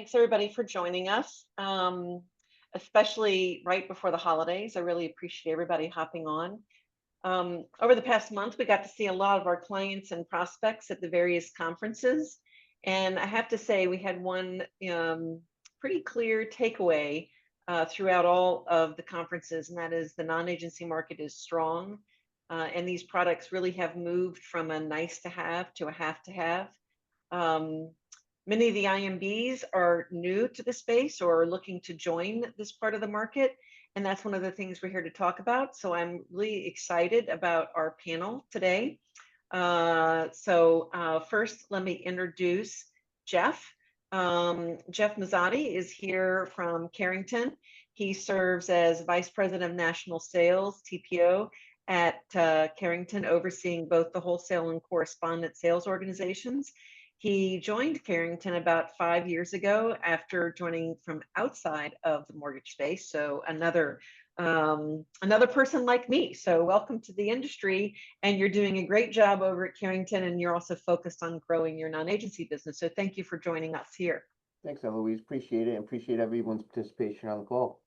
thanks everybody for joining us, especially right before the holidays. I really appreciate everybody hopping on. Over the past month, we got to see a lot of our clients and prospects at the various conferences. And I have to say, we had one pretty clear takeaway throughout all of the conferences, and that is the non-agency market is strong. And these products really have moved from a nice to have to a have to have. Many of the IMBs are new to the space or are looking to join this part of the market. And that's one of the things we're here to talk about. So I'm really excited about our panel today. First, let me introduce Jeff. Jeff Massotti is here from Carrington. He serves as Vice President of National Sales, TPO, at Carrington, overseeing both the wholesale and correspondent sales organizations. He joined Carrington about 5 years ago after joining from outside of the mortgage space. So another person like me. So welcome to the industry, and you're doing a great job over at Carrington, and you're also focused on growing your non-agency business. So thank you for joining us here. Thanks, Eloise. Appreciate it, and appreciate everyone's participation on the call.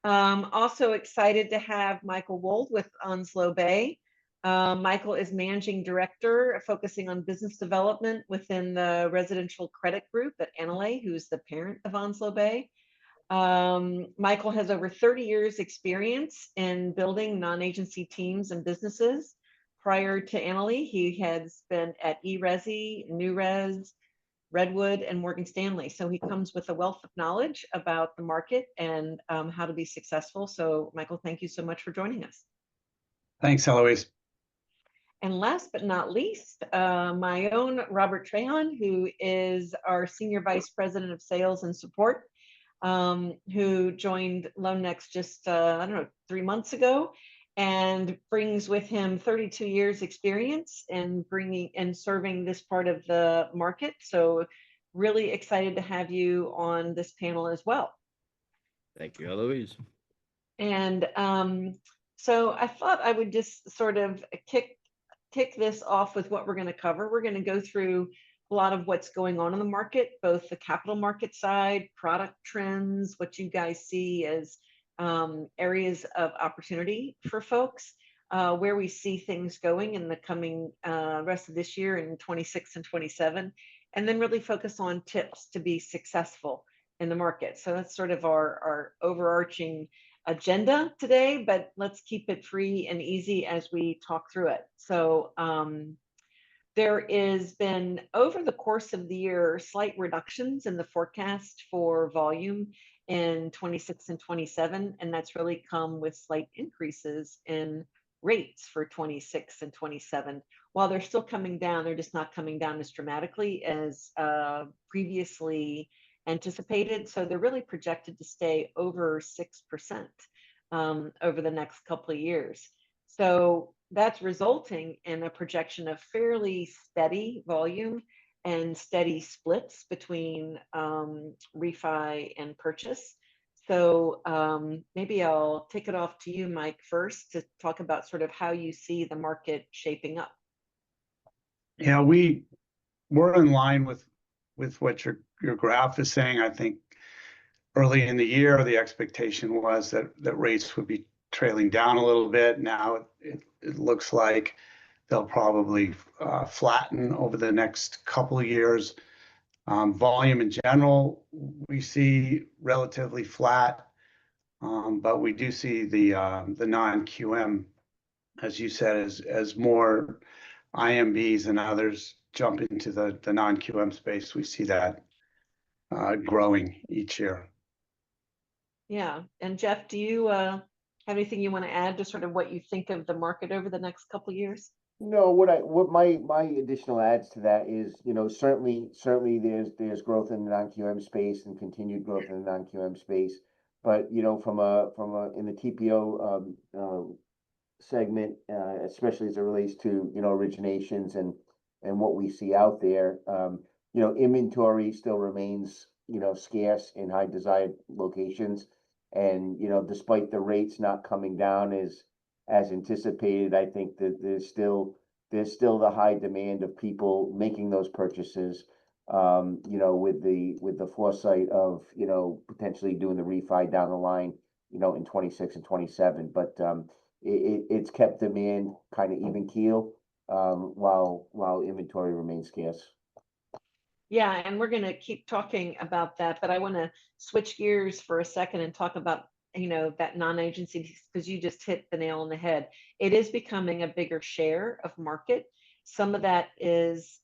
Also excited to have Michael Wold with Onslow Bay. Michael is Managing Director, focusing on business development within the residential credit group at Annaly, who's the parent of Onslow Bay. Michael has over 30 years experience in building non-agency teams and businesses. Prior to Annaly, he has been at eResi, NewRes, Redwood, and Morgan Stanley. So he comes with a wealth of knowledge about the market and how to be successful. So Michael, thank you so much for joining us. Thanks, Eloise. And last but not least, my own Robert Trahan, who is our Senior Vice President of Sales and Support, who joined LoanNEX just, 3 months ago, and brings with him 32 years experience in bringing and serving this part of the market. So really excited to have you on this panel as well. Thank you, Eloise. And so I thought I would just sort of kick this off with what we're going to cover. We're going to go through a lot of what's going on in the market, both the capital market side, product trends, what you guys see as areas of opportunity for folks, where we see things going in the coming rest of this year in 26 and 27, and then really focus on tips to be successful in the market. So that's sort of our overarching agenda today, but let's keep it free and easy as we talk through it. So there has been, over the course of the year, slight reductions in the forecast for volume in 26 and 27, and that's really come with slight increases in rates for 26 and 27. While they're still coming down, they're just not coming down as dramatically as previously anticipated. So they're really projected to stay over 6% over the next couple of years. So that's resulting in a projection of fairly steady volume and steady splits between refi and purchase. So maybe I'll take it off to you, Mike, first to talk about sort of how you see the market shaping up. Yeah, we're in line with what your graph is saying. I think early in the year, the expectation was that rates would be trailing down a little bit. Now it looks like they'll probably flatten over the next couple of years. Volume in general, we see relatively flat, but we do see the non-QM, as you said, as more IMBs and others jump into the non-QM space. We see that growing each year. Yeah, and Jeff, do you have anything you want to add to sort of what you think of the market over the next couple of years? No, what my additional adds to that is, certainly there's growth in the non-QM space and continued growth in the non-QM space, but from a in the TPO segment, especially as it relates to originations and what we see out there, inventory still remains scarce in high desired locations, and despite the rates not coming down as anticipated, I think that there's still the high demand of people making those purchases. you know, with the foresight of, you know, potentially doing the refi down the line, you know, in 26 and 27. But it's kept demand kind of even keel, while inventory remains scarce. Yeah, and we're going to keep talking about that, but I want to switch gears for a second and talk about, you know, that non-agency, because you just hit the nail on the head. It is becoming a bigger share of market. Some of that is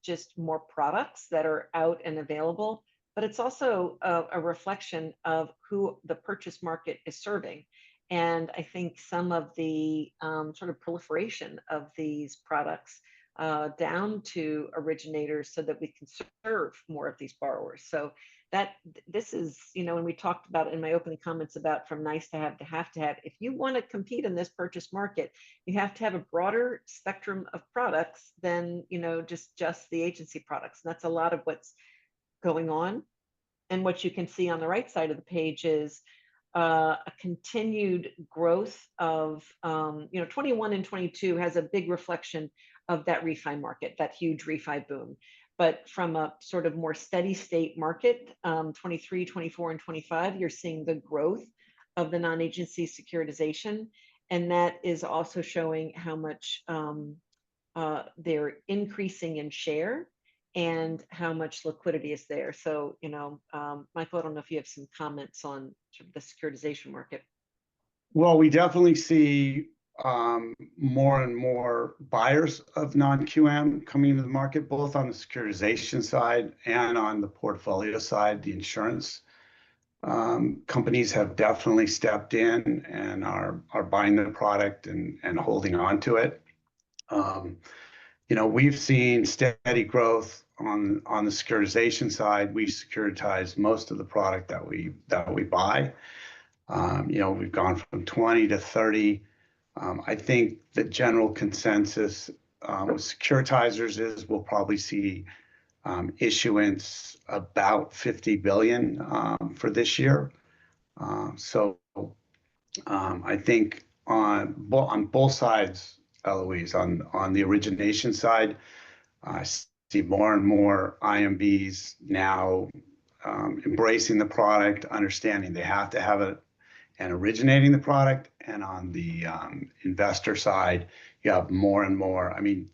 just more products that are out and available, but it's also a reflection of who the purchase market is serving. And I think some of the sort of proliferation of these products down to originators so that we can serve more of these borrowers. So that this is, you know, when we talked about in my opening comments about from nice to have, if you want to compete in this purchase market, you have to have a broader spectrum of products than, you know, just the agency products. And that's a lot of what's going on. And what you can see on the right side of the page is a continued growth of, you know, 21 and 22 has a big reflection of that refi market, that huge refi boom. But from a sort of more steady state market, 23, 24, and 25, you're seeing the growth of the non-agency securitization. And that is also showing how much they're increasing in share and how much liquidity is there. So, you know, Michael, I don't know if you have some comments on sort of the securitization market. Well, we definitely see more and more buyers of non-QM coming into the market, both on the securitization side and on the portfolio side. The insurance companies have definitely stepped in and are buying the product and holding on to it. You know, we've seen steady growth on the securitization side. We securitize most of the product that we buy. You know, we've gone from 20 to 30. I think the general consensus with securitizers is we'll probably see issuance about 50 billion for this year. So I think on both sides, Eloise, on the origination side, I see more and more IMBs now embracing the product, understanding they have to have it, and originating the product. And on the investor side, you have more and more. I mean,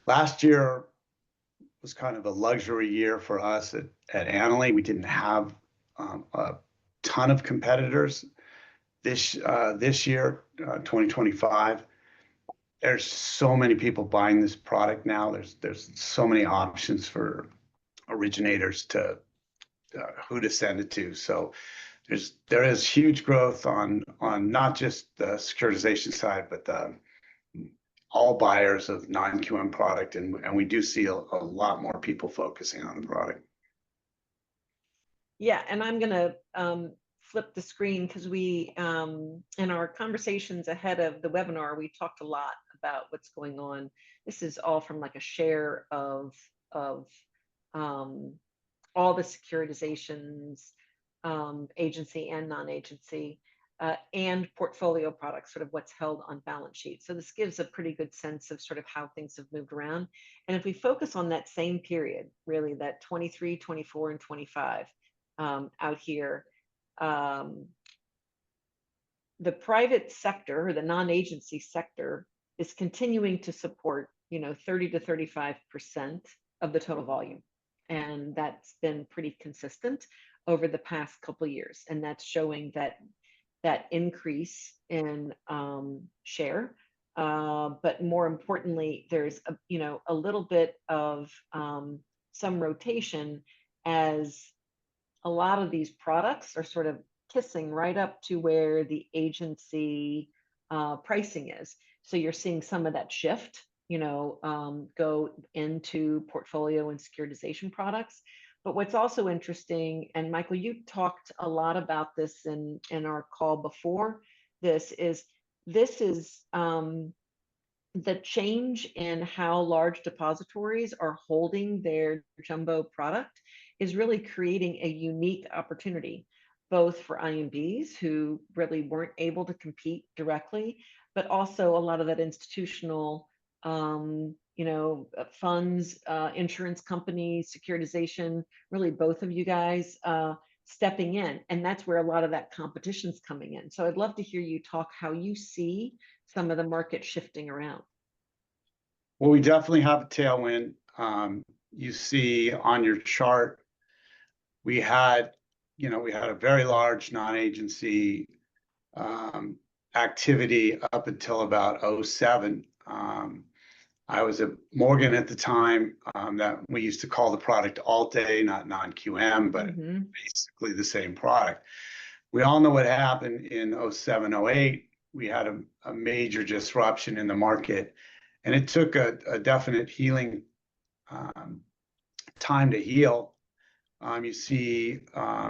last year was kind of a luxury year for us at Annaly. We didn't have a ton of competitors. This year, 2025, there's so many people buying this product now. There's so many options for originators to who to send it to. So there is huge growth on not just the securitization side, but all buyers of non-QM product, and we do see a lot more people focusing on the product. Yeah, and I'm going to flip the screen because we, in our conversations ahead of the webinar, we talked a lot about what's going on. This is all from like a share of all the securitizations, agency and non-agency, and portfolio products, sort of what's held on balance sheet. So this gives a pretty good sense of sort of how things have moved around. And if we focus on that same period, really that 23, 24, and 25 out here, the private sector or the non-agency sector is continuing to support, you know, 30 to 35% of the total volume. And that's been pretty consistent over the past couple of years. And that's showing that increase in share. But more importantly, there's a little bit of some rotation as a lot of these products are sort of kissing right up to where the agency pricing is. So you're seeing some of that shift, go into portfolio and securitization products. But what's also interesting, and Michael, you talked a lot about this in our call before, this is the change in how large depositories are holding their jumbo product is really creating a unique opportunity, both for IMBs who really weren't able to compete directly, but also a lot of that institutional funds, insurance companies, securitization, really both of you guys stepping in. And that's where a lot of that competition's coming in. So I'd love to hear you talk how you see some of the market shifting around. Well, we definitely have a tailwind. You see on your chart, we had a very large non-agency activity up until about 2007. I was at Morgan at the time, that we used to call the product Alt-A, not non-QM, but basically the same product. We all know what happened in 2007, 2008. We had a major disruption in the market, and it took a definite healing time to heal. You see,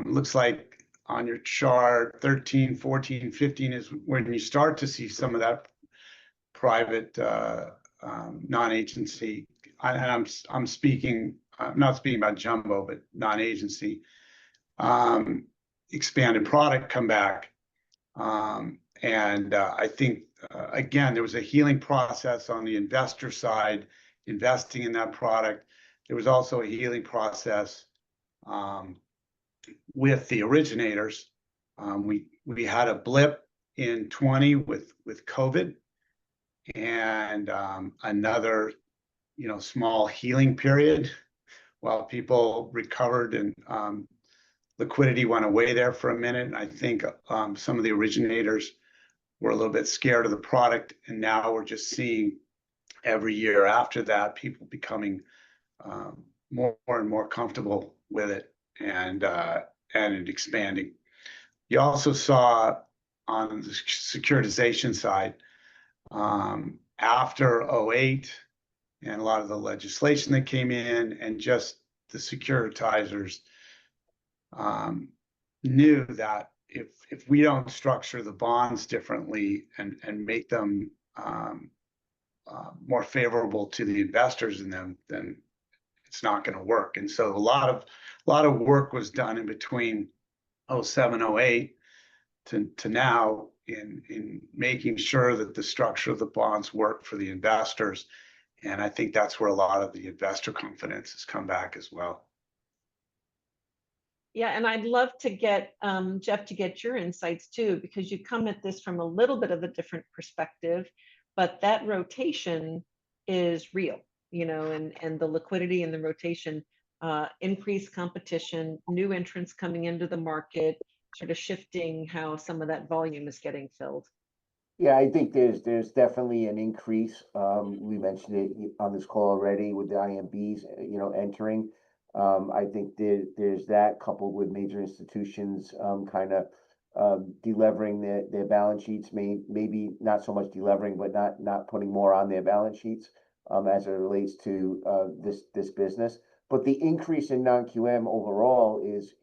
looks like on your chart, 13, 14, 15 is when you start to see some of that private non-agency. And I'm speaking, not speaking about jumbo, but non-agency expanded product come back. I think, again, there was a healing process on the investor side, investing in that product. There was also a healing process with the originators. We had a blip in 2020 with COVID, and another small healing period while people recovered and liquidity went away there for a minute. And I think some of the originators were a little bit scared of the product, and now we're just seeing every year after that people becoming more and more comfortable with it and it expanding. You also saw on the securitization side, after 2008 and a lot of the legislation that came in, and just the securitizers knew that if we don't structure the bonds differently and make them more favorable to the investors in them, then it's not going to work. And so a lot of work was done in between 2007, 2008 to now in making sure that the structure of the bonds work for the investors. And I think that's where a lot of the investor confidence has come back as well. Yeah, and I'd love to get Jeff to get your insights too, because you come at this from a little bit of a different perspective, but that rotation is real, and the liquidity and the rotation, increased competition, new entrants coming into the market, sort of shifting how some of that volume is getting filled. Yeah, I think there's definitely an increase. We mentioned it on this call already with the IMBs, entering. I think there's that coupled with major institutions kind of delevering their balance sheets, maybe not so much delevering, but not putting more on their balance sheets as it relates to this business. But the increase in non-QM overall is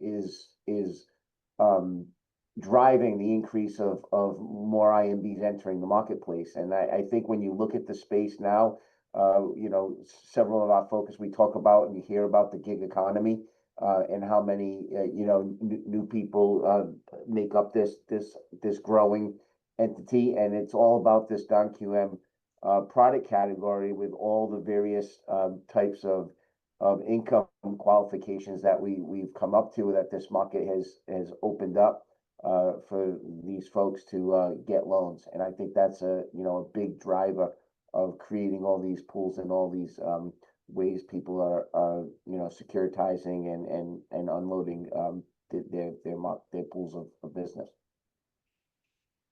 driving the increase of more IMBs entering the marketplace. And I think when you look at the space now, several of our focus we talk about and you hear about the gig economy and how many new people make up this growing entity, and it's all about this non-QM product category with all the various types of income qualifications that we've come up to, that this market has opened up for these folks to get loans. And I think that's a big driver of creating all these pools and all these ways people are securitizing and unloading their pools of business.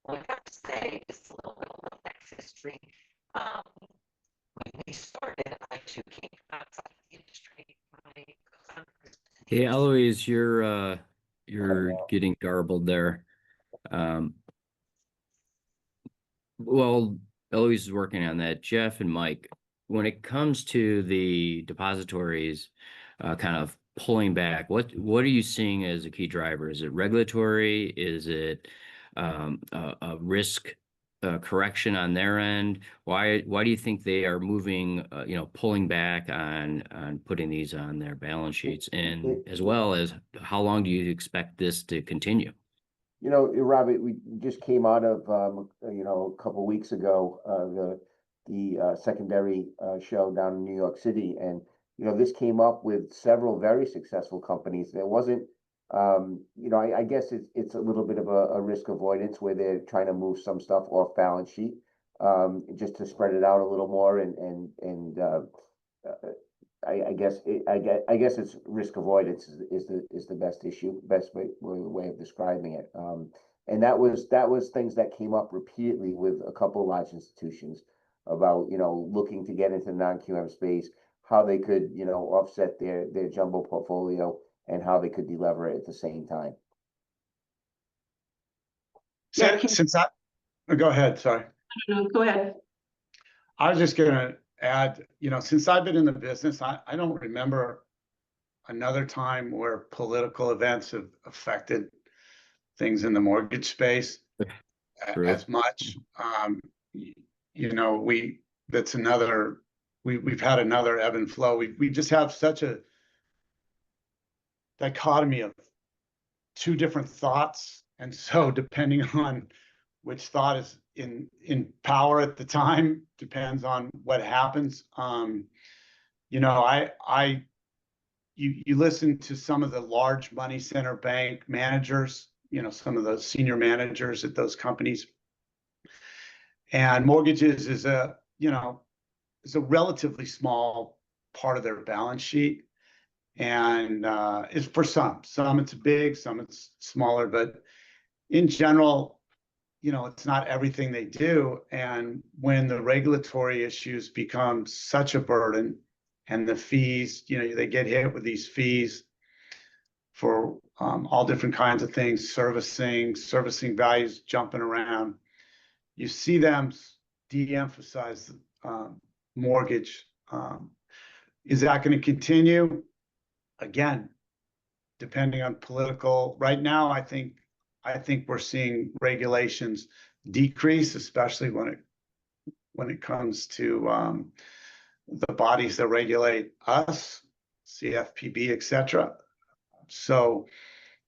Well, I have to say, just a little bit of LoanNEX history. When we started, I too came from outside the industry. Hey, Eloise, you're getting garbled there. Well, Eloise is working on that. Jeff and Mike, when it comes to the depositories kind of pulling back, what are you seeing as a key driver? Is it regulatory? Is it a risk correction on their end? Why do you think they are moving, pulling back on putting these on their balance sheets? And as well as, how long do you expect this to continue? Robert, we just came out of a couple of weeks ago, secondary show down in New York City, and this came up with several very successful companies. There wasn't, I guess it's a little bit of a risk avoidance where they're trying to move some stuff off balance sheet, just to spread it out a little more, and I guess it's risk avoidance is the best way of describing it. And that was things that came up repeatedly with a couple of large institutions about looking to get into the non-QM space, how they could offset their jumbo portfolio, and how they could delever it at the same time. Yeah, Go ahead, sorry. No, go ahead. I was just gonna add, since I've been in the business, I don't remember another time where political events have affected things in the mortgage space as much. We've had another ebb and flow. We just have such a dichotomy of two different thoughts, and so depending on which thought is in power at the time depends on what happens. You listen to some of the large money center bank managers, some of those senior managers at those companies, and mortgages is a relatively small part of their balance sheet. And it's for some it's big, some it's smaller, but in general, it's not everything they do. And when the regulatory issues become such a burden, and the fees, they get hit with these fees for all different kinds of things, servicing values jumping around, you see them de-emphasize mortgage. Is that going to continue? Again, depending on political. Right now, I think we're seeing regulations decrease, especially when it comes to the bodies that regulate us, CFPB, etc. So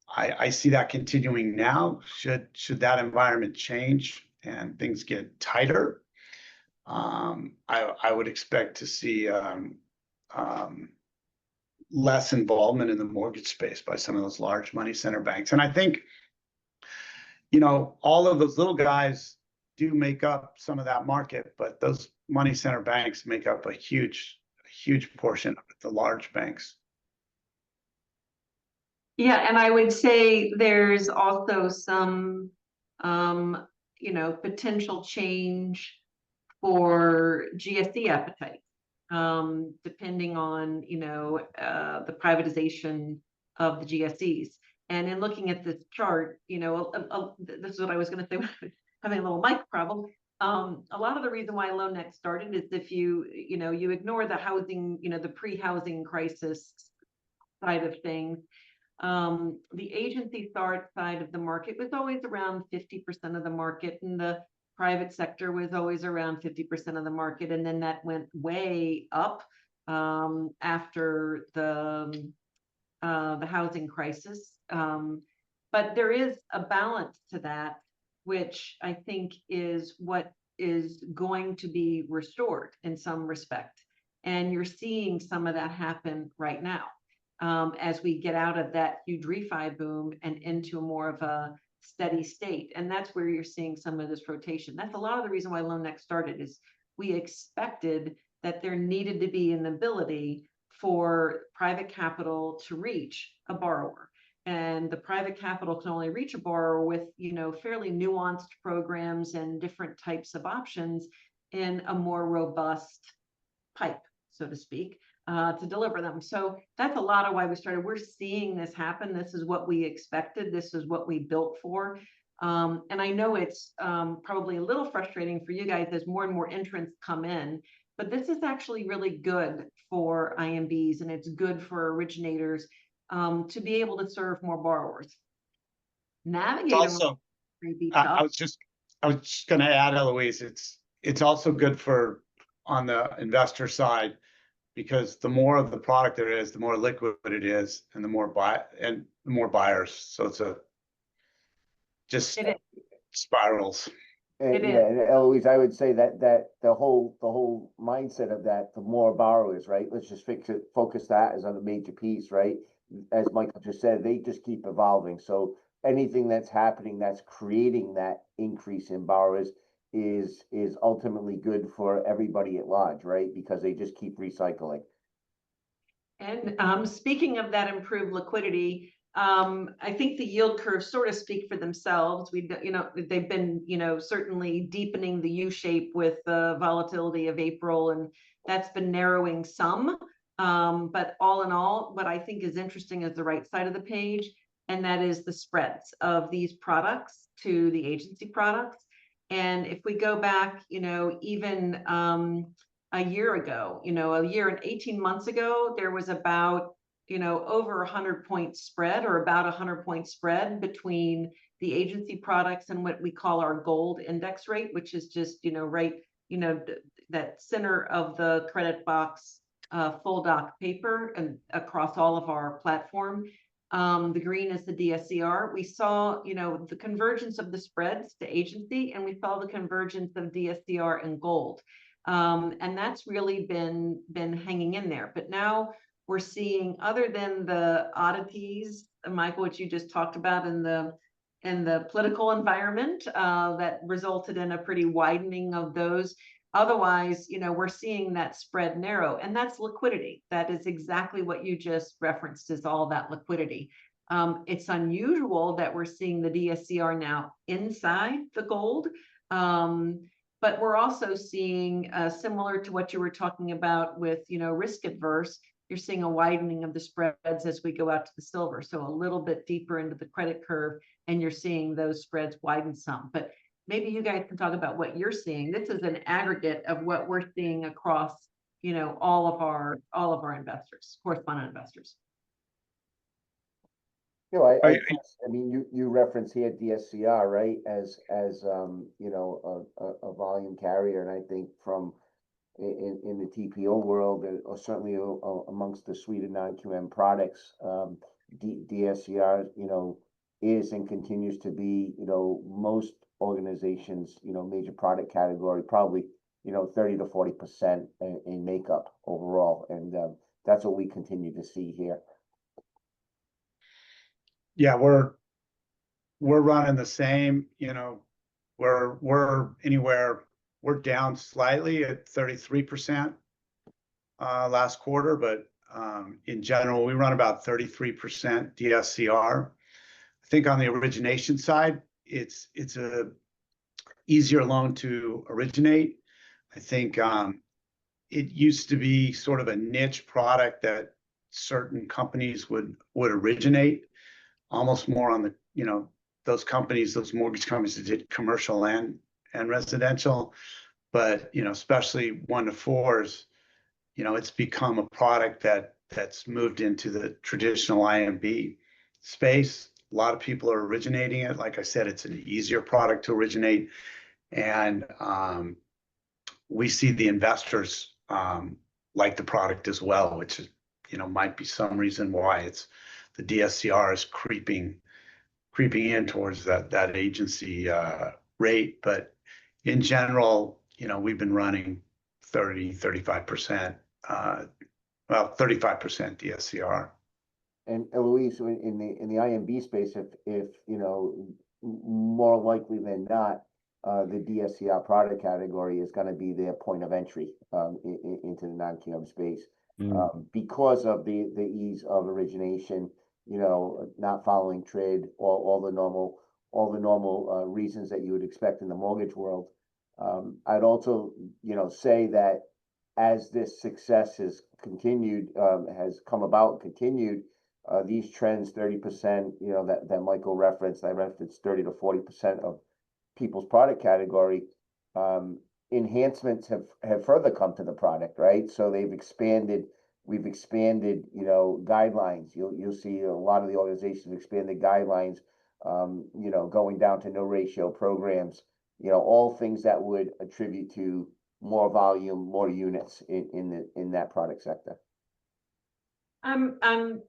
I see that continuing now. Should that environment change and things get tighter, I would expect to see less involvement in the mortgage space by some of those large money center banks. And I think, all of those little guys do make up some of that market, but those money center banks make up a huge portion of the large banks. Yeah, and I would say there's also some, potential change for GSE appetite, depending on, the privatization of the GSEs. And in looking at this chart, this is what I was going to say when I was having a little mic problem. A lot of the reason why LoanNEX started is if you ignore the housing, the pre-housing crisis side of things, the agency side of the market was always around 50% of the market, and the private sector was always around 50% of the market. And then that went way up after the housing crisis. But there is a balance to that, which I think is what is going to be restored in some respect. And you're seeing some of that happen right now, as we get out of that huge refi boom and into more of a steady state. And that's where you're seeing some of this rotation. That's a lot of the reason why LoanNEX started, is we expected that there needed to be an ability for private capital to reach a borrower. And the private capital can only reach a borrower with, fairly nuanced programs and different types of options in a more robust pipe, so to speak, to deliver them. So that's a lot of why we started. We're seeing this happen. This is what we expected. This is what we built for. And I know it's probably a little frustrating for you guys as more and more entrants come in, but this is actually really good for IMBs, and it's good for originators to be able to serve more borrowers. Navigate Also, I was just going to add, Eloise, it's also good for on the investor side, because the more of the product there is, the more liquid it is, and the more buyers. So it spirals. It Yeah, is. and Eloise, I would say that the whole mindset of that, the more borrowers, right? Let's just focus that as on the major piece, right? As Michael just said, they just keep evolving. So anything that's happening that's creating that increase in borrowers is ultimately good for everybody at large, right? Because they just keep recycling. And speaking of that improved liquidity, I think the yield curves sort of speak for themselves. They've been, certainly deepening the U shape with the volatility of April, and that's been narrowing some. But all in all, what I think is interesting is the right side of the page, and that is the spreads of these products to the agency products. And if we go back, even a year ago, a year and 18 months ago, there was about, over 100-point spread, or about 100-point spread between the agency products and what we call our gold index rate, which is just, right, that center of the credit box, full doc paper, and across all of our platform. The green is the DSCR. We saw, the convergence of the spreads to agency, and we saw the convergence of DSCR and gold. And that's really been hanging in there. But now we're seeing, other than the oddities, Michael, which you just talked about in the political environment, that resulted in a pretty widening of those. Otherwise, we're seeing that spread narrow, and that's liquidity. That is exactly what you just referenced, is all that liquidity. It's unusual that we're seeing the DSCR now inside the gold. But we're also seeing, similar to what you were talking about with, risk adverse, you're seeing a widening of the spreads as we go out to the silver. So a little bit deeper into the credit curve, and you're seeing those spreads widen some. But maybe you guys can talk about what you're seeing. This is an aggregate of what we're seeing across, all of our investors, correspondent investors. I mean, you reference here DSCR, right, as a volume carrier, and I think from in the TPO world, or certainly amongst the suite of non-QM products, DSCR, is and continues to be, most organizations, major product category, probably, 30 to 40% in makeup overall, and that's what we continue to see here. Yeah, we're running the same, we're down slightly at 33% last quarter, but in general, we run about 33% DSCR. I think on the origination side, it's a easier loan to originate. I think it used to be sort of a niche product that certain companies would originate, almost more on the, those mortgage companies that did commercial and residential. But, especially 1 to 4s, it's become a product that's moved into the traditional IMB space. A lot of people are originating it. Like I said, it's an easier product to originate. And we see the investors like the product as well, which is, might be some reason why the DSCR is creeping in towards that agency rate. But in general, we've been running 35%, 35% DSCR. And Eloise, in the IMB space, if more likely than not, the DSCR product category is going to be their point of entry into the non-QM space, because of the ease of origination, not following trade, all the normal reasons that you would expect in the mortgage world. I'd also, say that as this success has continued, has come about and continued, these trends, 30%, that Michael referenced, I referenced 30 to 40% of people's product category, enhancements have further come to the product, right? So we've expanded, guidelines. You'll see a lot of the organizations expanded guidelines, going down to no ratio programs, all things that would attribute to more volume, more units in that product sector. I'm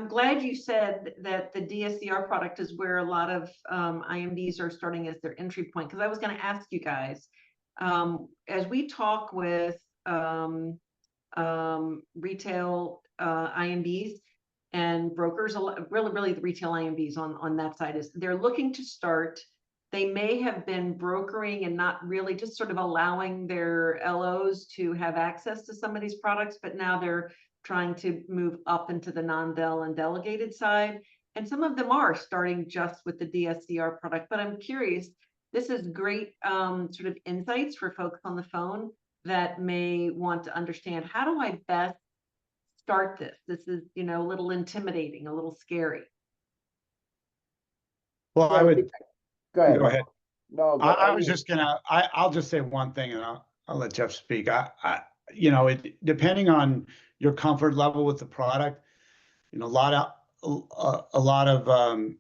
glad you said that the DSCR product is where a lot of IMBs are starting as their entry point, because I was going to ask you guys, as we talk with retail IMBs and brokers, really the retail IMBs on that side, is they're looking to start. They may have been brokering and not really, just sort of allowing their LOs to have access to some of these products, but now they're trying to move up into the non-del and delegated side. And some of them are starting just with the DSCR product. But I'm curious, this is great sort of insights for folks on the phone that may want to understand, how do I best start this? This is, a little intimidating, a little scary. Well, Yeah, I would go ahead. go ahead. No, I was just gonna, I'll just say one thing and I'll let Jeff speak. Depending on your comfort level with the product, a lot of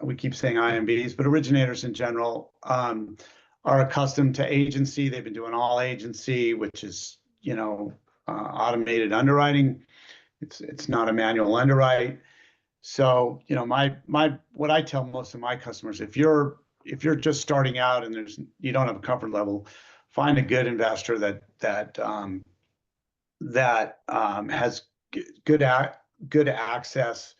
we keep saying IMBs, but originators in general are accustomed to agency. They've been doing all agency, which is, automated underwriting. It's not a manual underwrite. So, what I tell most of my customers, if you're just starting out and you don't have a comfort level, find a good investor that has good access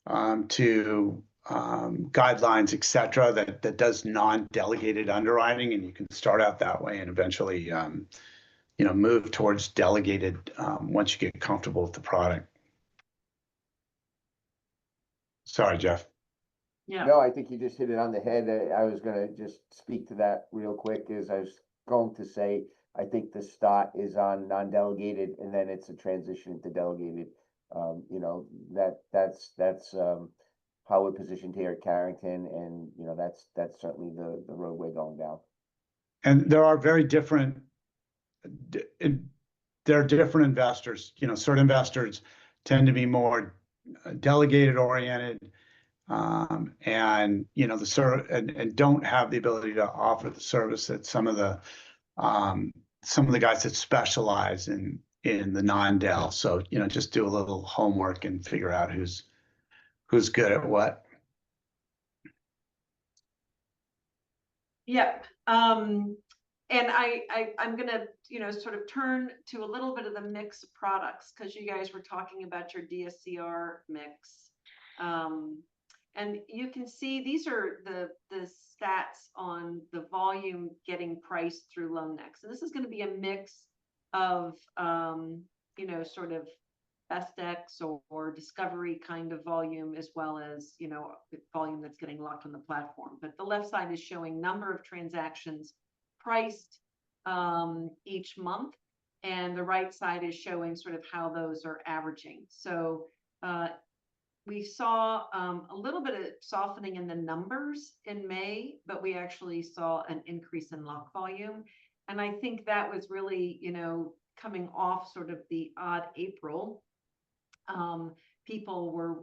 to guidelines, etc., that does non-delegated underwriting, and you can start out that way and eventually move towards delegated once you get comfortable with the product. Sorry, Jeff. Yeah. No, I think you just hit it on the head. I was gonna just speak to that real quick. Is I was going to say, I think the start is on non-delegated, and then it's a transition to delegated. That's how we're positioned here at Carrington, and that's certainly the road we're going down. And there are very different. There are different investors. Certain investors tend to be more delegated oriented, and and don't have the ability to offer the service that some of the guys that specialize in the non-del. So just do a little homework and figure out who's good at what. Yep. And I'm gonna, sort of turn to a little bit of the mix of products, because you guys were talking about your DSCR mix. And you can see these are the stats on the volume getting priced through LoanNEX. And this is going to be a mix of, sort of best X or discovery kind of volume, as well as, volume that's getting locked on the platform. But the left side is showing number of transactions priced each month, and the right side is showing sort of how those are averaging. So we saw a little bit of softening in the numbers in May, but we actually saw an increase in lock volume. And I think that was really, coming off sort of the odd April. People were,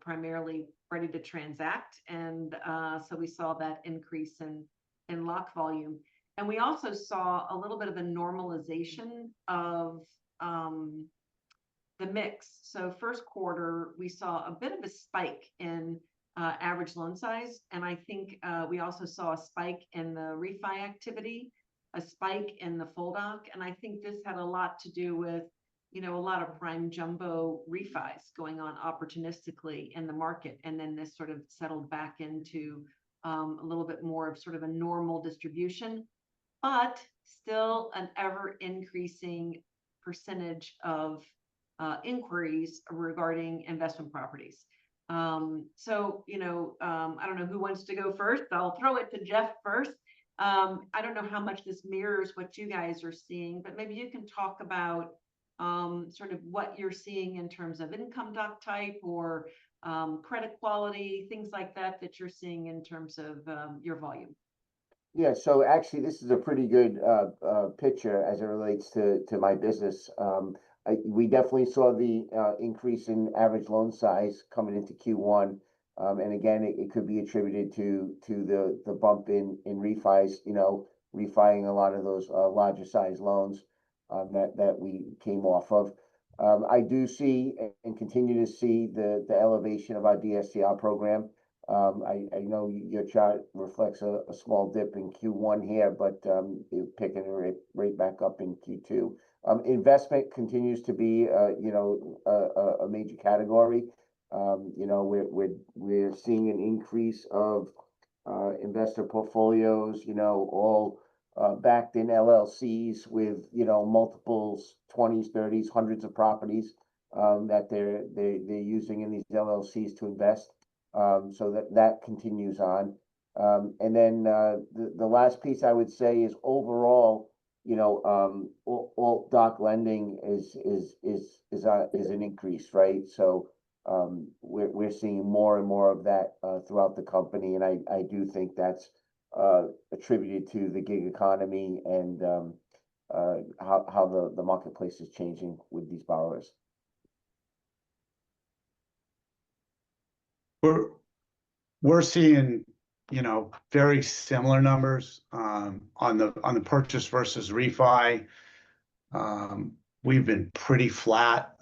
primarily ready to transact. And so we saw that increase in lock volume. And we also saw a little bit of a normalization of the mix. So first quarter, we saw a bit of a spike in average loan size. And I think we also saw a spike in the refi activity, a spike in the full doc. And I think this had a lot to do with, a lot of prime jumbo refis going on opportunistically in the market. And then this sort of settled back into a little bit more of sort of a normal distribution, but still an ever increasing percentage of inquiries regarding investment properties. So, I don't know who wants to go first. I'll throw it to Jeff first. I don't know how much this mirrors what you guys are seeing, but maybe you can talk about sort of what you're seeing in terms of income doc type or credit quality, things like that you're seeing in terms of your volume. Yeah, so actually this is a pretty good picture as it relates to my business. We definitely saw the increase in average loan size coming into Q1. And again, it could be attributed to the bump in refis, refining a lot of those larger size loans that we came off of. I do see and continue to see the elevation of our DSCR program. I know your chart reflects a small dip in Q1 here, but it's picking it right back up in Q2. Investment continues to be, you know, a major category. You know, we're seeing an increase of investor portfolios, you know, all backed in LLCs with, you know, multiples, 20s, 30s, hundreds of properties that they're using in these LLCs to invest. So that continues on. And then the last piece I would say is overall, you know, alt doc lending is an increase, right? So we're seeing more and more of that throughout the company, and I do think that's attributed to the gig economy and how the marketplace is changing with these borrowers. We're seeing, you know, very similar numbers on the purchase versus refi. We've been pretty flat,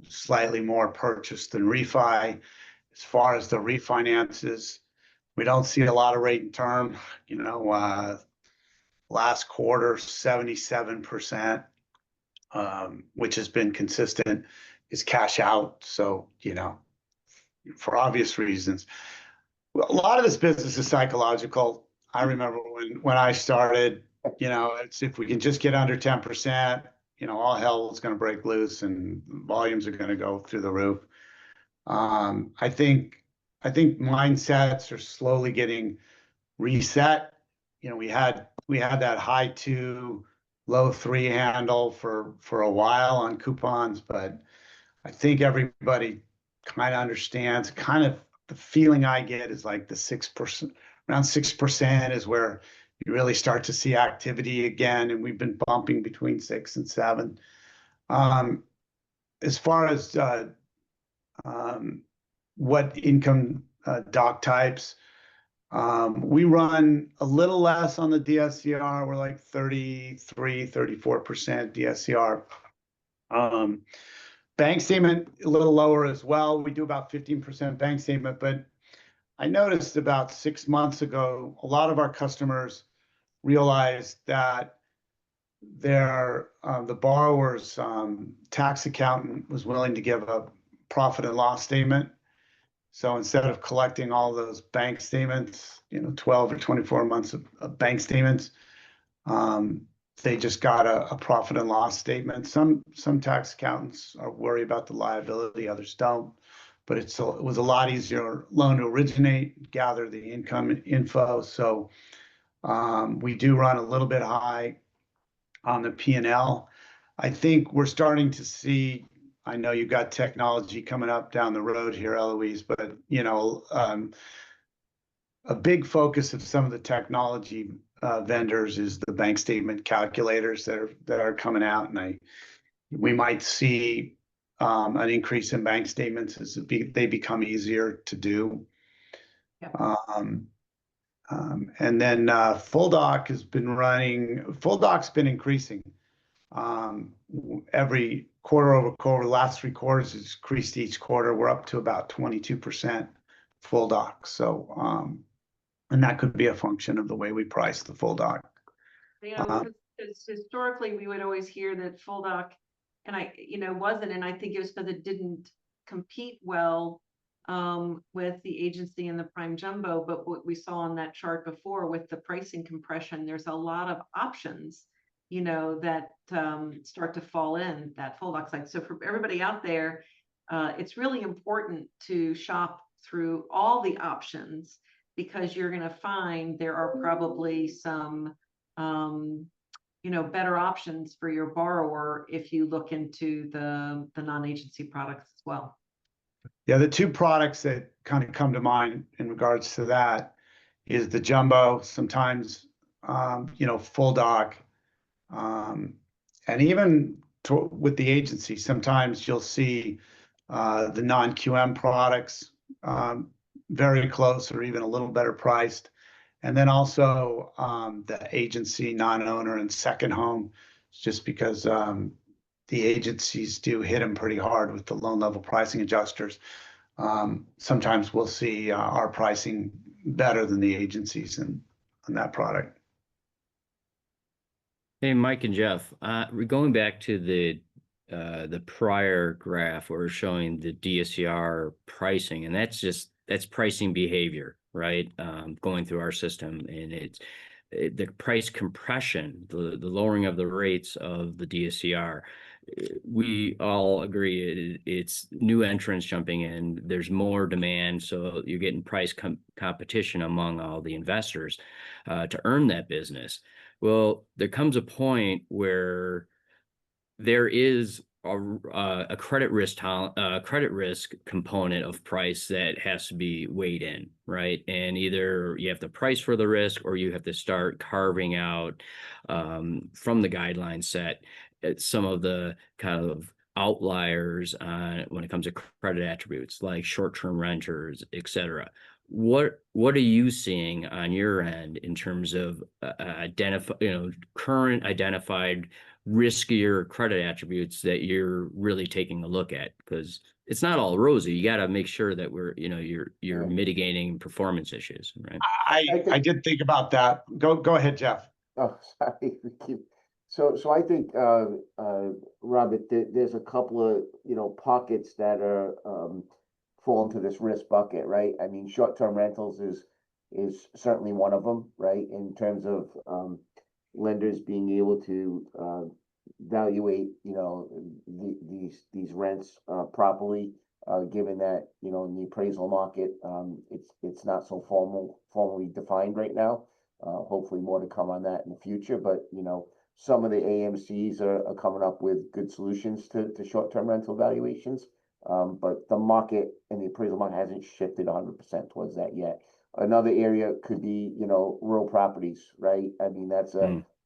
slightly more purchase than refi. As far as the refinances, we don't see a lot of rate and term. You know, last quarter, 77%, which has been consistent, is cash out. So, you know, for obvious reasons. A lot of this business is psychological. I remember when I started, you know, it's if we can just get under 10%, you know, all hell is going to break loose and volumes are going to go through the roof. I think mindsets are slowly getting reset. You know, we had that high 2, low 3 handle for a while on coupons, but I think everybody kind of understands. Kind of the feeling I get is like the 6%, around 6% is where you really start to see activity again, and we've been bumping between 6 and 7. As far as what income doc types, we run a little less on the DSCR. We're like 33, 34% DSCR. Bank statement, a little lower as well. We do about 15% bank statement, but I noticed about 6 months ago, a lot of our customers realized that the borrower's tax accountant was willing to give a profit and loss statement. So instead of collecting all those bank statements, you know, 12 or 24 months of bank statements, they just got a profit and loss statement. Some tax accountants are worried about the liability, others don't. But it was a lot easier loan to originate, gather the income info. So we do run a little bit high on the P&L. I think we're starting to see. I know you've got technology coming up down the road here, Eloise, but you know, a big focus of some of the technology vendors is the bank statement calculators that are coming out, and we might see an increase in bank statements as they become easier to do. Yep. And then full doc has been running. Full doc's been increasing every quarter over quarter. The last 3 quarters has increased each quarter. We're up to about 22% full doc. So, and that could be a function of the way we price the full doc. Yeah, because historically we would always hear that full doc, and wasn't, and I think it was because it didn't compete well with the agency and the prime jumbo. But what we saw on that chart before with the pricing compression, there's a lot of options, you know, that start to fall in that full doc side. So for everybody out there, it's really important to shop through all the options, because you're going to find there are probably some better options for your borrower if you look into the non-agency products as well. Yeah, the 2 products that kind of come to mind in regards to that is the jumbo, sometimes full doc, and even with the agency, sometimes you'll see the non-QM products very close or even a little better priced. And then also the agency non-owner and second home, just because the agencies do hit them pretty hard with the loan level pricing adjusters. Sometimes we'll see our pricing better than the agencies in that product. Hey, Mike and Jeff, going back to the prior graph where we're showing the DSCR pricing, and that's pricing behavior, right? Going through our system, and the price compression, the lowering of the rates of the DSCR. We all agree it's new entrants jumping in. There's more demand, so you're getting price competition among all the investors to earn that business. Well, there comes a point where there is a credit risk component of price that has to be weighed in, right? And either you have to price for the risk, or you have to start carving out from the guideline set some of the kind of outliers when it comes to credit attributes like short-term renters, et cetera. What are you seeing on your end in terms of current identified riskier credit attributes that you're really taking a look at? Because it's not all rosy. You got to make sure that you're mitigating performance issues, right? I did think about that. Go ahead, Jeff. Oh, sorry. So I think, Robert, there's a couple of, pockets that are, fall into this risk bucket, right? I mean, short-term rentals is certainly one of them, right? In terms of, lenders being able to, evaluate, these rents, properly, given that, in the appraisal market, it's not so formally defined right now. Hopefully more to come on that in the future, but, some of the AMCs are coming up with good solutions to short-term rental valuations. But the market and the appraisal market hasn't shifted 100% towards that yet. Another area could be, rural properties, right? I mean, that's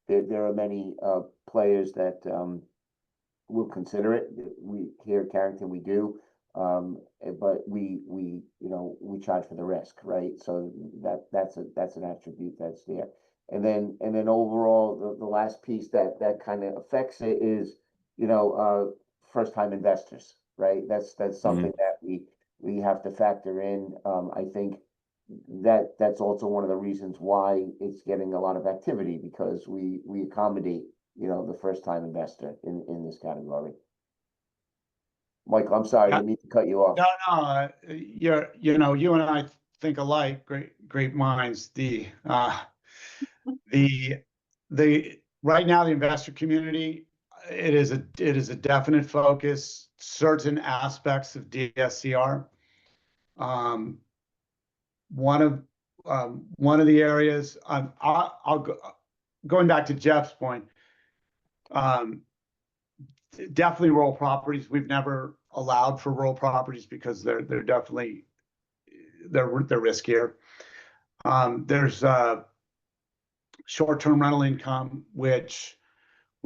there are many players that will consider it. We here at Carrington, we do, but we charge for the risk, right? So that's an attribute that's there. And then overall, the last piece that kind of affects it is, first time investors, right? That's something that we have to factor in. I think that's also one of the reasons why it's getting a lot of activity, because we accommodate, the first time investor in this category. Michael, I'm sorry, I didn't mean to cut you off. No, you and I think alike, great minds. The right now, the investor community, it is a definite focus, certain aspects of DSCR. One of the areas, going back to Jeff's point, definitely rural properties. We've never allowed for rural properties because they're definitely riskier. There's short-term rental income, which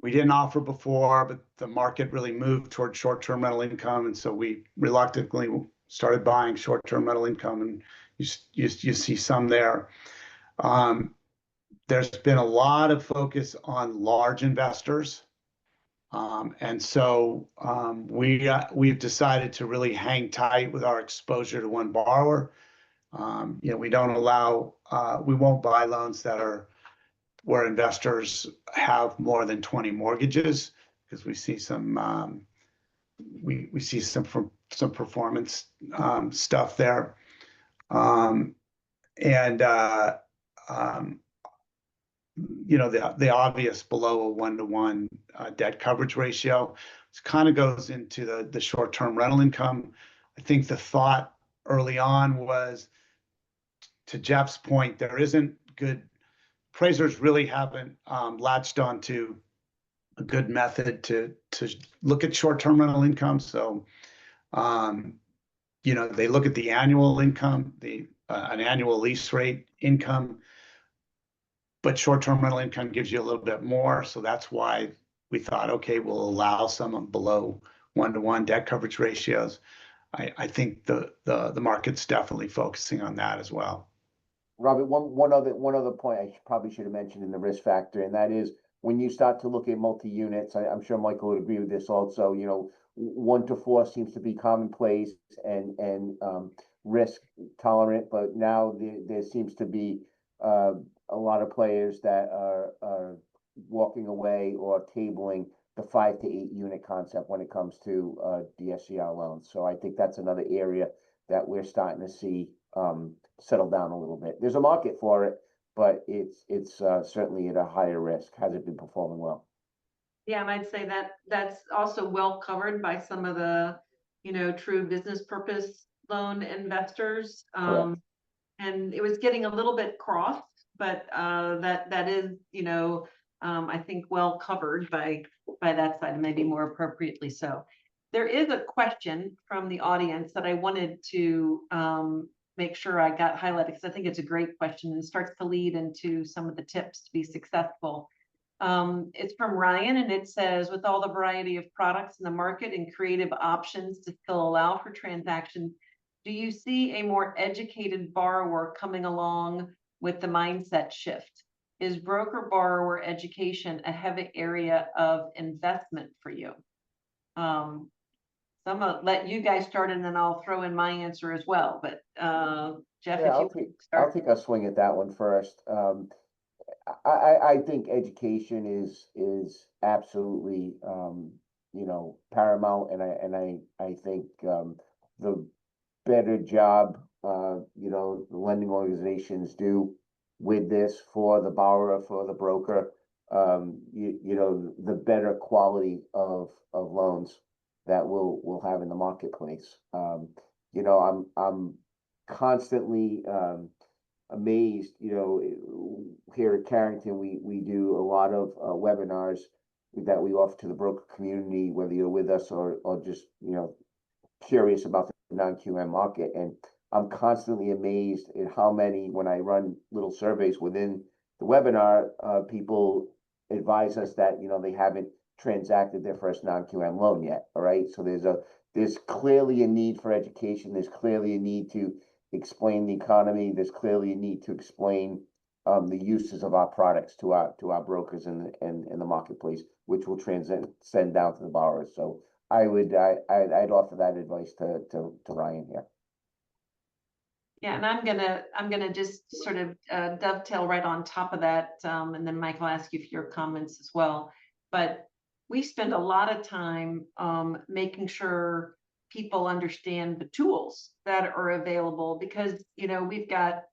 we didn't offer before, but the market really moved towards short-term rental income, and so we reluctantly started buying short-term rental income, and you see some there. There's been a lot of focus on large investors, and so we've decided to really hang tight with our exposure to one borrower. We won't buy loans that are where investors have more than 20 mortgages, because we see some some performance stuff there, the obvious below a 1-to-1 debt coverage ratio. This kind of goes into the short-term rental income. I think the thought early on was, to Jeff's point, there isn't good appraisers really haven't latched onto a good method to look at short-term rental income. So, they look at the annual income, an annual lease rate income, but short-term rental income gives you a little bit more. So that's why we thought, okay, we'll allow some below 1-to-1 debt coverage ratios. I think the market's definitely focusing on that as well. Robert, one other point I probably should have mentioned in the risk factor, and that is when you start to look at multi-units, I'm sure Michael would agree with this also, 1 to 4 seems to be commonplace and risk tolerant, but now there seems to be a lot of players that are walking away or tabling the 5 to 8 unit concept when it comes to DSCR loans. So I think that's another area that we're starting to see settle down a little bit. There's a market for it, but it's certainly at a higher risk. Hasn't been performing well. Yeah, and I'd say that that's also well covered by some of the, true business purpose loan investors. Correct. And it was getting a little bit crossed, but that is, I think well covered by that side, and maybe more appropriately so. There is a question from the audience that I wanted to make sure I got highlighted, because I think it's a great question and starts to lead into some of the tips to be successful. It's from Ryan, and it says, with all the variety of products in the market and creative options to still allow for transactions, do you see a more educated borrower coming along with the mindset shift? Is broker borrower education a heavy area of investment for you? So I'm gonna let you guys start, and then I'll throw in my answer as well. But Jeff, Yeah, if you start. I'll take a swing at that one first. I think education is absolutely paramount, and I think the better job the lending organizations do with this for the borrower, for the broker, the better quality of loans that we'll have in the marketplace. I'm constantly amazed, here at Carrington, we do a lot of webinars that we offer to the broker community, whether you're with us or just, curious about the non-QM market. And I'm constantly amazed at how many, when I run little surveys within the webinar, people advise us that, they haven't transacted their first non-QM loan yet. All right. So there's clearly a need for education. There's clearly a need to explain the economy. There's clearly a need to explain the uses of our products to our brokers in the marketplace, which will send down to the borrowers. So I'd offer that advice to Ryan here. Yeah, and I'm gonna just sort of dovetail right on top of that, and then Mike will ask you for your comments as well. But we spend a lot of time making sure people understand the tools that are available, because we've got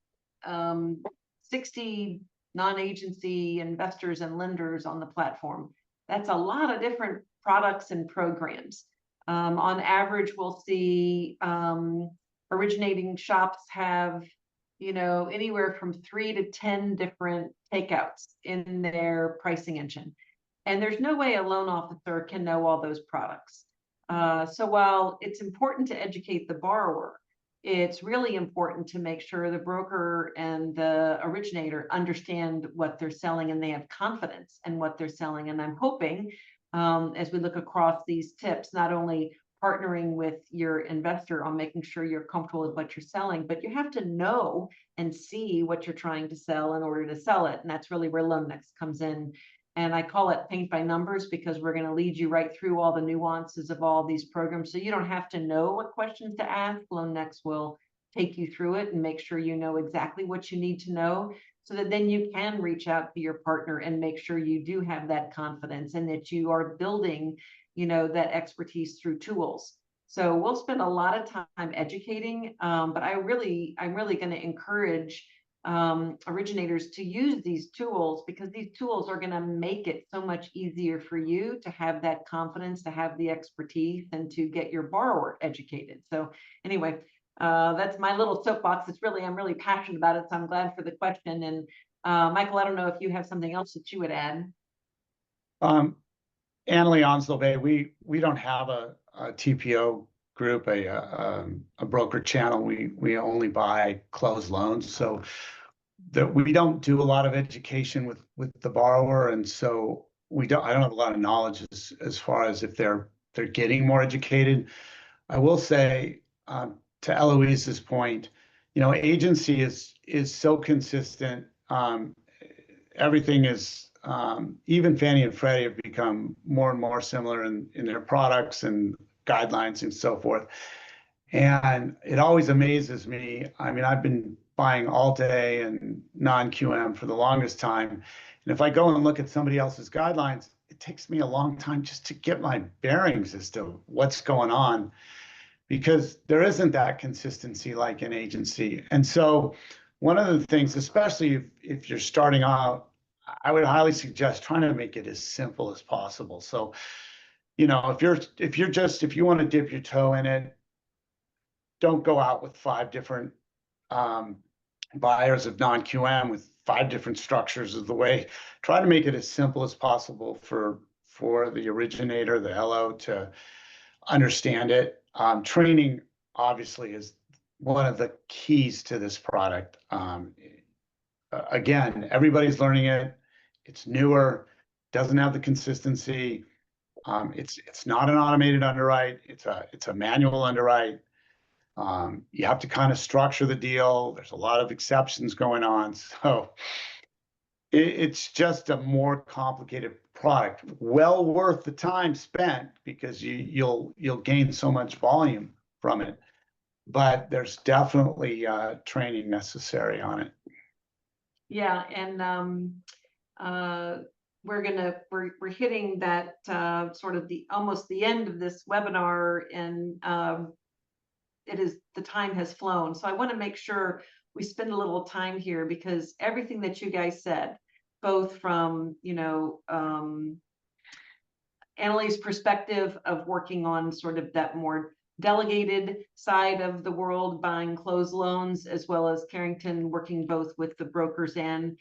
60 non-agency investors and lenders on the platform. That's a lot of different products and programs. On average, we'll see originating shops have anywhere from 3 to 10 different takeouts in their pricing engine, and there's no way a loan officer can know all those products. So while it's important to educate the borrower, it's really important to make sure the broker and the originator understand what they're selling and they have confidence in what they're selling. And I'm hoping, as we look across these tips, not only partnering with your investor on making sure you're comfortable with what you're selling, but you have to know and see what you're trying to sell in order to sell it. And that's really where LoanNEX comes in. And I call it paint by numbers, because we're going to lead you right through all the nuances of all these programs. So you don't have to know what questions to ask. LoanNEX will take you through it and make sure you know exactly what you need to know, so that then you can reach out to your partner and make sure you do have that confidence and that you are building, that expertise through tools. So we'll spend a lot of time educating, but I'm really going to encourage originators to use these tools, because these tools are going to make it so much easier for you to have that confidence, to have the expertise, and to get your borrower educated. So anyway, that's my little soapbox. I'm really passionate about it, so I'm glad for the question. And Michael, I don't know if you have something else that you would add. Annalee, Onslow Bay, we don't have a TPO group, a broker channel. We only buy closed loans, so that we don't do a lot of education with the borrower, and so I don't have a lot of knowledge as far as if they're getting more educated. I will say, to Eloise's point, agency is so consistent. Everything is even Fannie and Freddie have become more and more similar in their products and guidelines and so forth. And it always amazes me. I mean, I've been buying all day and non-QM for the longest time. And if I go and look at somebody else's guidelines, it takes me a long time just to get my bearings as to what's going on, because there isn't that consistency like an agency. And so one of the things, especially if you're starting out, I would highly suggest trying to make it as simple as possible. So, you know, if you want to dip your toe in it, don't go out with 5 different buyers of non-QM with 5 different structures of the way. Try to make it as simple as possible for the originator, the LO, to understand it. Training obviously is one of the keys to this product. Again, everybody's learning it. It's newer, doesn't have the consistency. It's not an automated underwrite. It's a manual underwrite. You have to kind of structure the deal. There's a lot of exceptions going on. So it's just a more complicated product, well worth the time spent, because you'll gain so much volume from it. But there's definitely training necessary on it. Yeah, and we're hitting that sort of almost the end of this webinar, and the time has flown. So I want to make sure we spend a little time here, because everything that you guys said, both from, you know, Annalie's perspective of working on sort of that more delegated side of the world, buying closed loans, as well as Carrington working both with the brokers and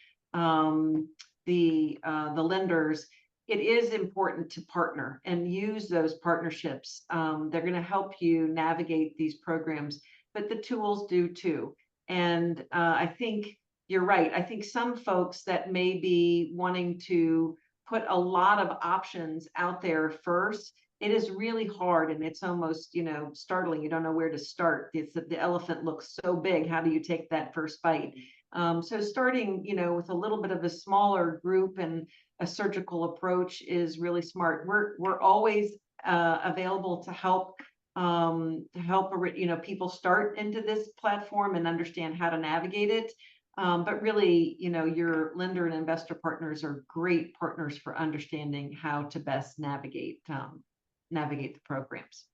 the lenders. It is important to partner and use those partnerships. They're going to help you navigate these programs, but the tools do too. And I think you're right. I think some folks that may be wanting to put a lot of options out there first, it is really hard, and it's almost, you know, startling. You don't know where to start. The elephant looks so big. How do you take that first bite? So starting, you know, with a little bit of a smaller group and a surgical approach is really smart. We're always available to help you know, people start into this platform and understand how to navigate it. But really, you know, your lender and investor partners are great partners for understanding how to best navigate the programs.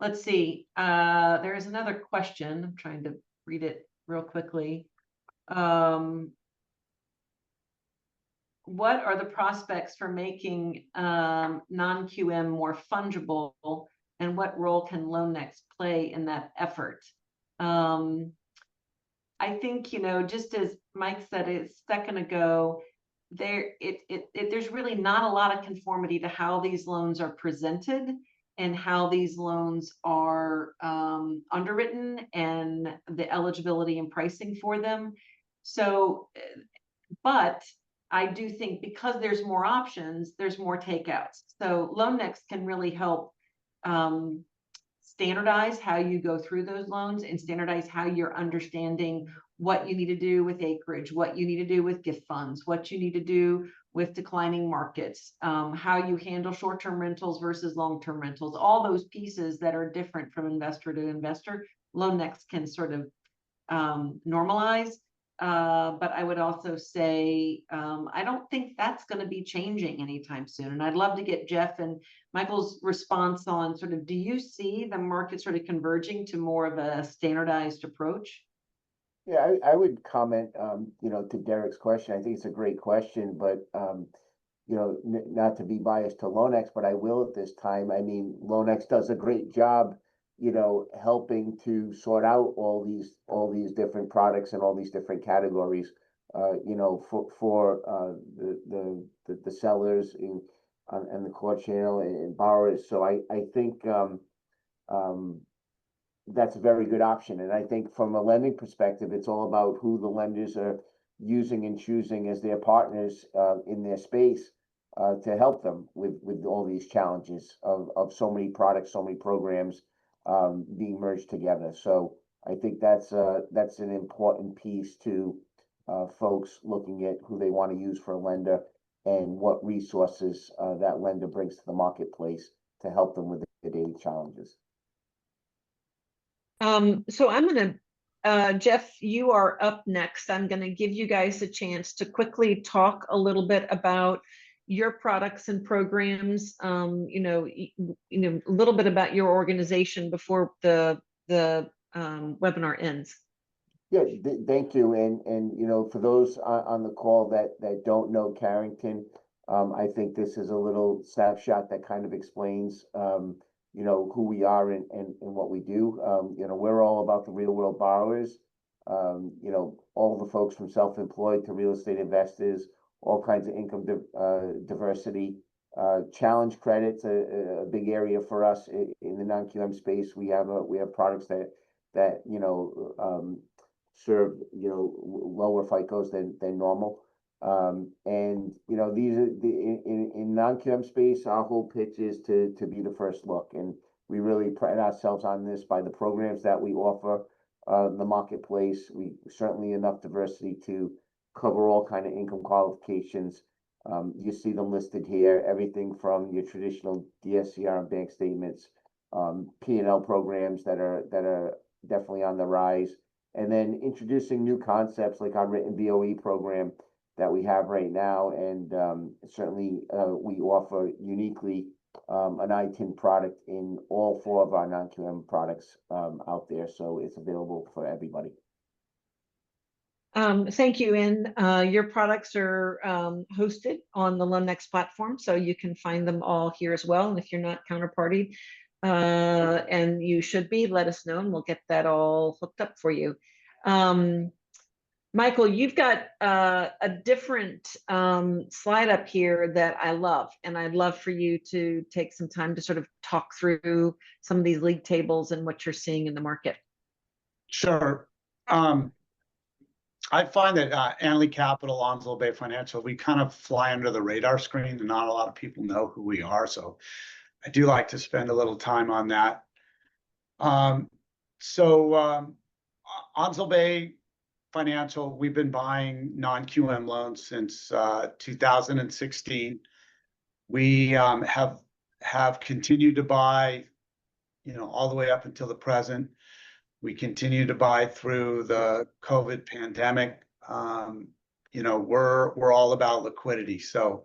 Let's see. There is another question. I'm trying to read it real quickly. What are the prospects for making non-QM more fungible, and what role can LoanNEX play in that effort? I think, you know, just as Mike said a second ago, there's really not a lot of conformity to how these loans are presented and how these loans are underwritten and the eligibility and pricing for them. So, but I do think because there's more options, there's more takeouts. So LoanNEX can really help standardize how you go through those loans and standardize how you're understanding what you need to do with acreage, what you need to do with gift funds, what you need to do with declining markets, how you handle short-term rentals versus long-term rentals, all those pieces that are different from investor to investor. LoanNEX can sort of normalize. But I would also say, I don't think that's going to be changing anytime soon. And I'd love to get Jeff and Michael's response on sort of, do you see the market sort of converging to more of a standardized approach? Yeah, I would comment, you know, to Derek's question. I think it's a great question, but, you know, not to be biased to LoanNEX, but I will at this time. I mean, LoanNEX does a great job, you know, helping to sort out all these different products and all these different categories, you know, for the sellers and the core channel and borrowers. So I think that's a very good option. And I think from a lending perspective, it's all about who the lenders are using and choosing as their partners in their space to help them with all these challenges of so many products, so many programs being merged together. So I think that's an important piece to folks looking at who they want to use for a lender and what resources that lender brings to the marketplace to help them with their daily challenges. So I'm going to, Jeff, you are up next. I'm going to give you guys a chance to quickly talk a little bit about your products and programs, a little bit about your organization before the webinar ends. Yeah, thank you. And for those on the call that don't know Carrington, I think this is a little snapshot that kind of explains, who we are and what we do. We're all about the real world borrowers. All the folks from self-employed to real estate investors, all kinds of income diversity. Challenge credit's a big area for us in the non-QM space. We have products that serve lower FICOs than normal. These are in non-QM space, our whole pitch is to be the first look, and we really pride ourselves on this by the programs that we offer the marketplace. We certainly enough diversity to cover all kind of income qualifications. You see them listed here, everything from your traditional DSCR and bank statements, P&L programs that are definitely on the rise, and then introducing new concepts like our written BOE program that we have right now. And certainly we offer uniquely an ITIN product in all 4 of our non-QM products out there. So it's available for everybody. Thank you. And your products are hosted on the LoanNEX platform, so you can find them all here as well. And if you're not counterparty, and you should be, let us know and we'll get that all hooked up for you. Michael, you've got a different slide up here that I love, and I'd love for you to take some time to sort of talk through some of these league tables and what you're seeing in the market. Sure. I find that Annaly Capital, Onslow Bay Financial, we kind of fly under the radar screen, and not a lot of people know who we are. So I do like to spend a little time on that. Onslow Bay Financial, we've been buying non-QM loans since 2016. We have continued to buy, all the way up until the present. We continue to buy through the COVID pandemic. We're all about liquidity. So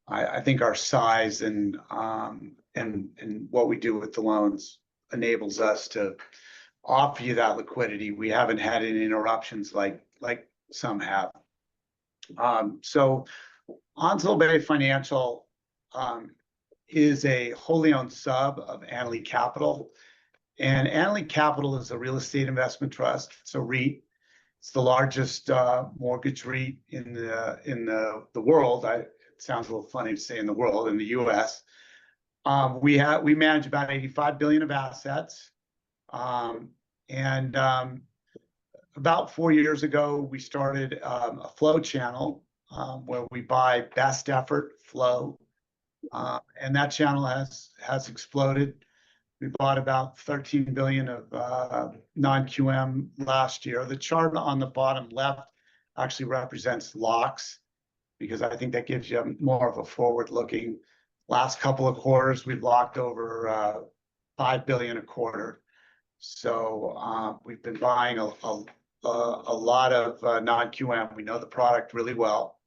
I think our size and what we do with the loans enables us to offer you that liquidity. We haven't had any interruptions like some have. So Onslow Bay Financial is a wholly owned sub of Annaly Capital. And Annaly Capital is a real estate investment trust. It's a REIT. It's the largest mortgage REIT in the world. It sounds a little funny to say in the world, in the U.S. We manage about 85 billion of assets. About 4 years ago, we started a flow channel where we buy best effort flow, and that channel has exploded. We bought about 13 billion of non-QM last year. The chart on the bottom left actually represents locks, because I think that gives you more of a forward-looking. Last couple of quarters, we've locked over 5 billion a quarter. So we've been buying a lot of non-QM. We know the product really well.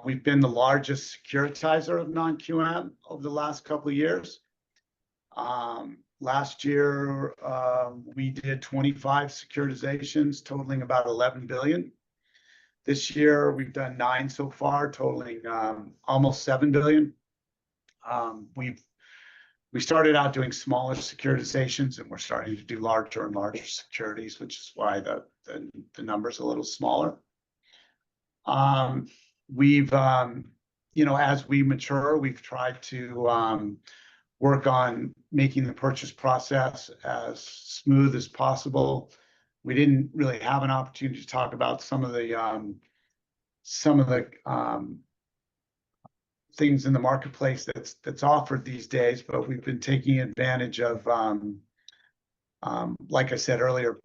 We've been the largest securitizer of non-QM over the last couple of years. Last year, we did 25 securitizations totaling about 11 billion. This year, we've done 9 so far, totaling almost 7 billion. We started out doing smaller securitizations, and we're starting to do larger and larger securities, which is why the number's a little smaller. We've, as we mature, we've tried to work on making the purchase process as smooth as possible. We didn't really have an opportunity to talk about some of the things in the marketplace that's offered these days, but we've been taking advantage of, like I said earlier,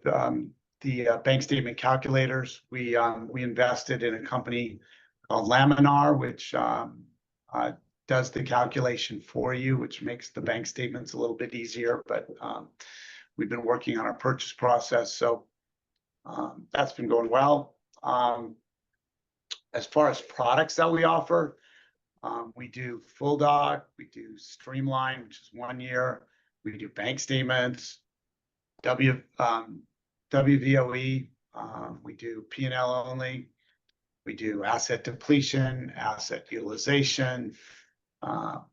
the bank statement calculators. We invested in a company called Laminar, which does the calculation for you, which makes the bank statements a little bit easier. But we've been working on our purchase process, so that's been going well. As far as products that we offer, we do full doc, we do streamline, which is 1 year. We do bank statements, WVOE, we do P&L only. We do asset depletion, asset utilization,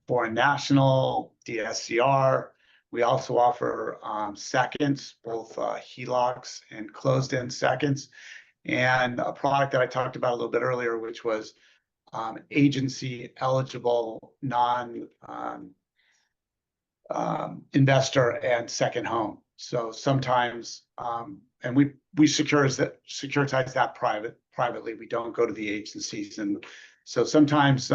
foreign national, DSCR. We also offer seconds, both HELOCs and closed-end seconds. And a product that I talked about a little bit earlier, which was agency eligible investor and second home. So sometimes, and we securitize that privately. We don't go to the agencies, and so sometimes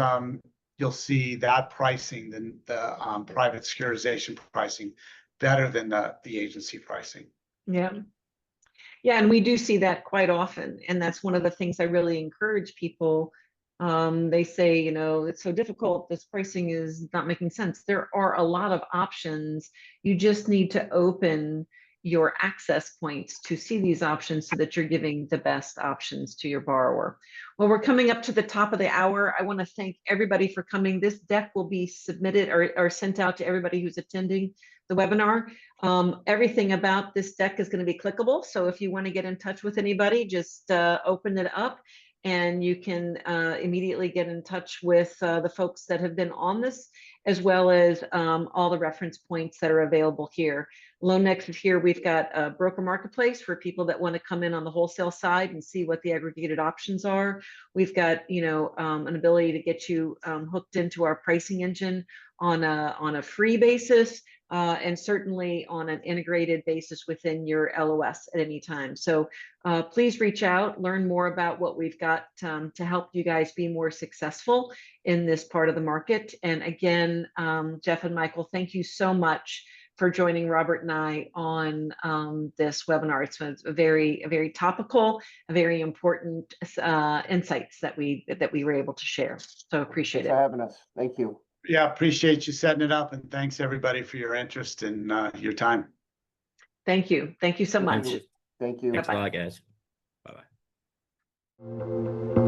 you'll see that pricing, the private securitization pricing, better than the agency pricing. Yeah. Yeah, and we do see that quite often, and that's one of the things I really encourage people. They say, you know, it's so difficult, this pricing is not making sense. There are a lot of options. You just need to open your access points to see these options so that you're giving the best options to your borrower. Well, we're coming up to the top of the hour. I want to thank everybody for coming. This deck will be submitted or sent out to everybody who's attending the webinar. Everything about this deck is going to be clickable. So if you want to get in touch with anybody, just open it up and you can immediately get in touch with the folks that have been on this, as well as all the reference points that are available here. LoanNEX is here. We've got a broker marketplace for people that want to come in on the wholesale side and see what the aggregated options are. We've got, you know, an ability to get you hooked into our pricing engine on a free basis. And certainly on an integrated basis within your LOS at any time. So please reach out, learn more about what we've got to help you guys be more successful in this part of the market. And again, Jeff and Michael, thank you so much for joining Robert and I on this webinar. It's a very topical, a very important insights that we were able to share. So appreciate Thanks for having us. Thank you. Yeah, appreciate you setting it up, and thanks everybody for your interest and your time. Thank you. Thank you so much. Thank you. Thanks a Bye-bye. lot, guys. Bye-bye.